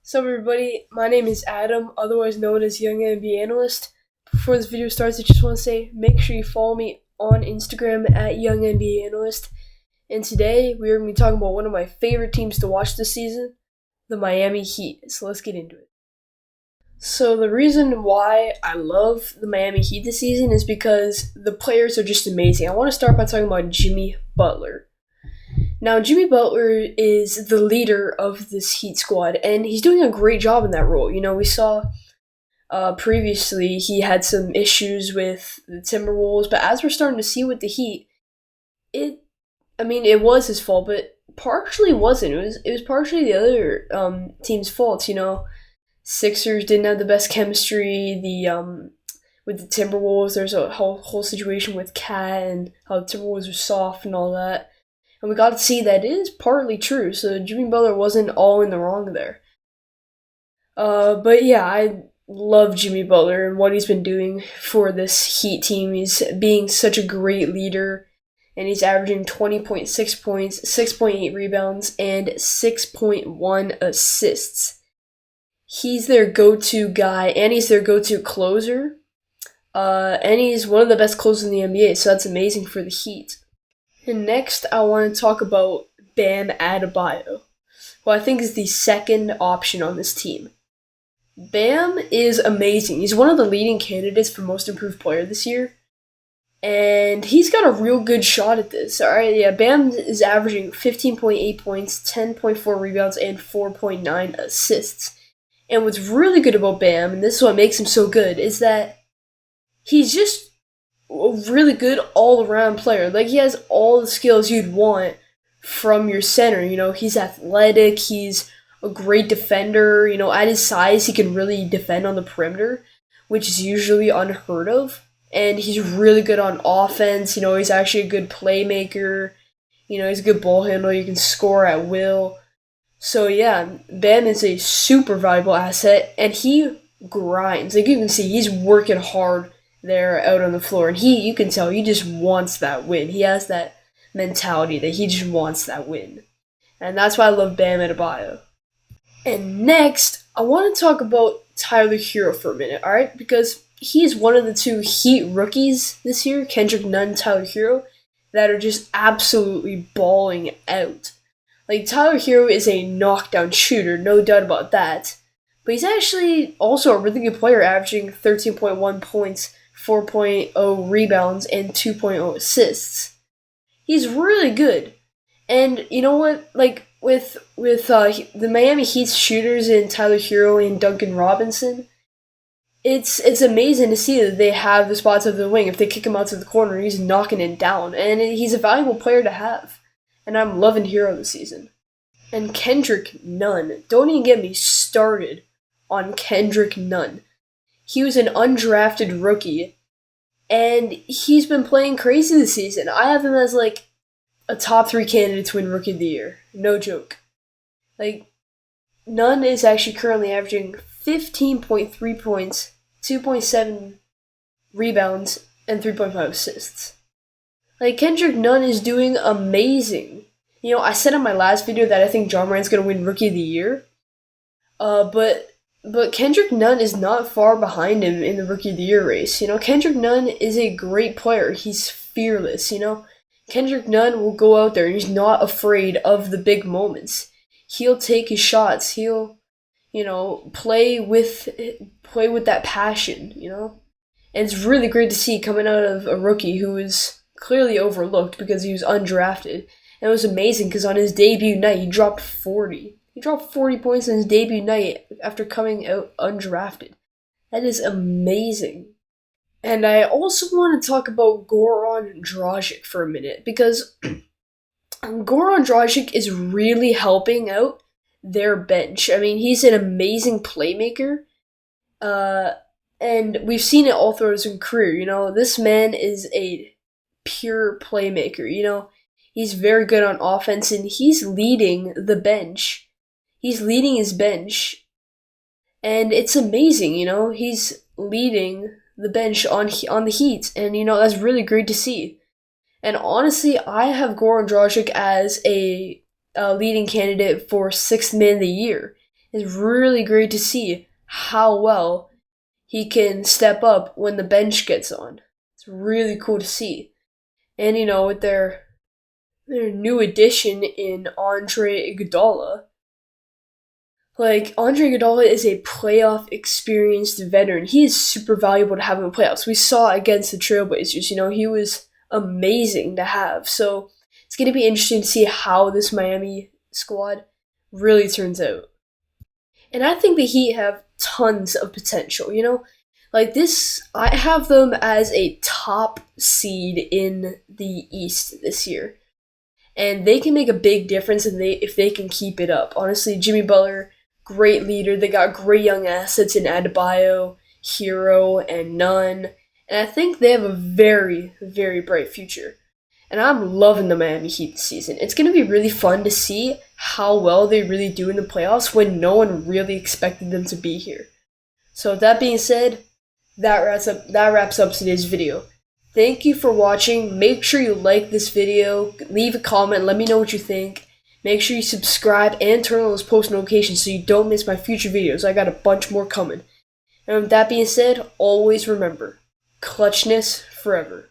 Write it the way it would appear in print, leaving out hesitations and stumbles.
So everybody, my name is Adam, otherwise known as Young NBA Analyst. Before this video starts, I just want to say, make sure you follow me on Instagram at Young NBA Analyst. And today, we're going to be talking about one of my favorite teams to watch this season, the Miami Heat. So let's get into it. So the reason why I love the Miami Heat this season is because the players are just amazing. I want to start by talking about Jimmy Butler. Now, Jimmy Butler is the leader of this Heat squad, and he's doing a great job in that role. You know, we saw previously he had some issues with the Timberwolves, but as we're starting to see with the Heat, it was his fault, but partially wasn't. It was partially the other team's fault. You know, Sixers didn't have the best chemistry. With the Timberwolves, there's a whole situation with Cat and how the Timberwolves are soft and all that. And we got to see that it is partly true, so Jimmy Butler wasn't all in the wrong there. But yeah, I love Jimmy Butler and what he's been doing for this Heat team. He's being such a great leader, and he's averaging 20.6 points, 6.8 rebounds, and 6.1 assists. He's their go-to guy, and he's their go-to closer. And he's one of the best closers in the NBA, so that's amazing for the Heat. And next, I want to talk about Bam Adebayo, who I think is the second option on this team. Bam is amazing. He's one of the leading candidates for Most Improved Player this year, and he's got a real good shot at this. All right, yeah, Bam is averaging 15.8 points, 10.4 rebounds, and 4.9 assists. And what's really good about Bam, and this is what makes him so good, is that he's just a really good all-around player. Like, he has all the skills you'd want from your center. You know, he's athletic, he's a great defender. You know, at his size, he can really defend on the perimeter, which is usually unheard of. And he's really good on offense. You know, he's actually a good playmaker. You know, he's a good ball handler. You can score at will. So, yeah, Bam is a super valuable asset, and he grinds. Like, you can see, he's working hard there out on the floor, and you can tell he just wants that win. He has that mentality that he just wants that win, and that's why I love Bam Adebayo. And next, I want to talk about Tyler Herro for a minute, all right? Because he's one of the two Heat rookies this year, Kendrick Nunn, Tyler Herro, that are just absolutely balling out. Like, Tyler Herro is a knockdown shooter, no doubt about that, but he's actually also a really good player, averaging 13.1 points, 4.0 rebounds, and 2.0 assists. He's really good. And you know what? Like, with the Miami Heat's shooters in Tyler Herro and Duncan Robinson, it's amazing to see that they have the spots of the wing. If they kick him out to the corner, he's knocking it down. And he's a valuable player to have. And I'm loving Herro this season. And Kendrick Nunn. Don't even get me started on Kendrick Nunn. He was an undrafted rookie, and he's been playing crazy this season. I have him as, like, a top 3 candidate to win Rookie of the Year. No joke. Like, Nunn is actually currently averaging 15.3 points, 2.7 rebounds, and 3.5 assists. Like, Kendrick Nunn is doing amazing. You know, I said in my last video that I think Ja Morant's going to win Rookie of the Year. But Kendrick Nunn is not far behind him in the Rookie of the Year race. You know, Kendrick Nunn is a great player. He's fearless, you know. Kendrick Nunn will go out there and he's not afraid of the big moments. He'll take his shots. He'll, you know, play with that passion, you know. And it's really great to see coming out of a rookie who was clearly overlooked because he was undrafted. And it was amazing because on his debut night, he dropped 40. He dropped 40 points on his debut night after coming out undrafted. That is amazing. And I also want to talk about Goran Dragic for a minute, because Goran Dragic is really helping out their bench. I mean, he's an amazing playmaker, and we've seen it all throughout his career. You know, this man is a pure playmaker. You know, he's very good on offense, and he's leading the bench. He's leading his bench, and it's amazing, you know. He's leading the bench on the Heat, and, you know, that's really great to see. And honestly, I have Goran Dragic as a leading candidate for 6th Man of the Year. It's really great to see how well he can step up when the bench gets on. It's really cool to see. And with their new addition in Andre Iguodala, Andre Iguodala is a playoff experienced veteran. He is super valuable to have in the playoffs. We saw against the Trailblazers, he was amazing to have. So it's going to be interesting to see how this Miami squad really turns out. And I think the Heat have tons of potential, I have them as a top seed in the East this year. And they can make a big difference if they can keep it up. Honestly, Jimmy Butler, great leader. They got great young assets in Adebayo, Herro, and Nunn. And I think they have a very, very bright future. And I'm loving the Miami Heat this season. It's going to be really fun to see how well they really do in the playoffs when no one really expected them to be here. So with that being said, that wraps up today's video. Thank you for watching. Make sure you like this video, leave a comment, let me know what you think. Make sure you subscribe and turn on those post notifications so you don't miss my future videos. I got a bunch more coming. And with that being said, always remember, clutchness forever.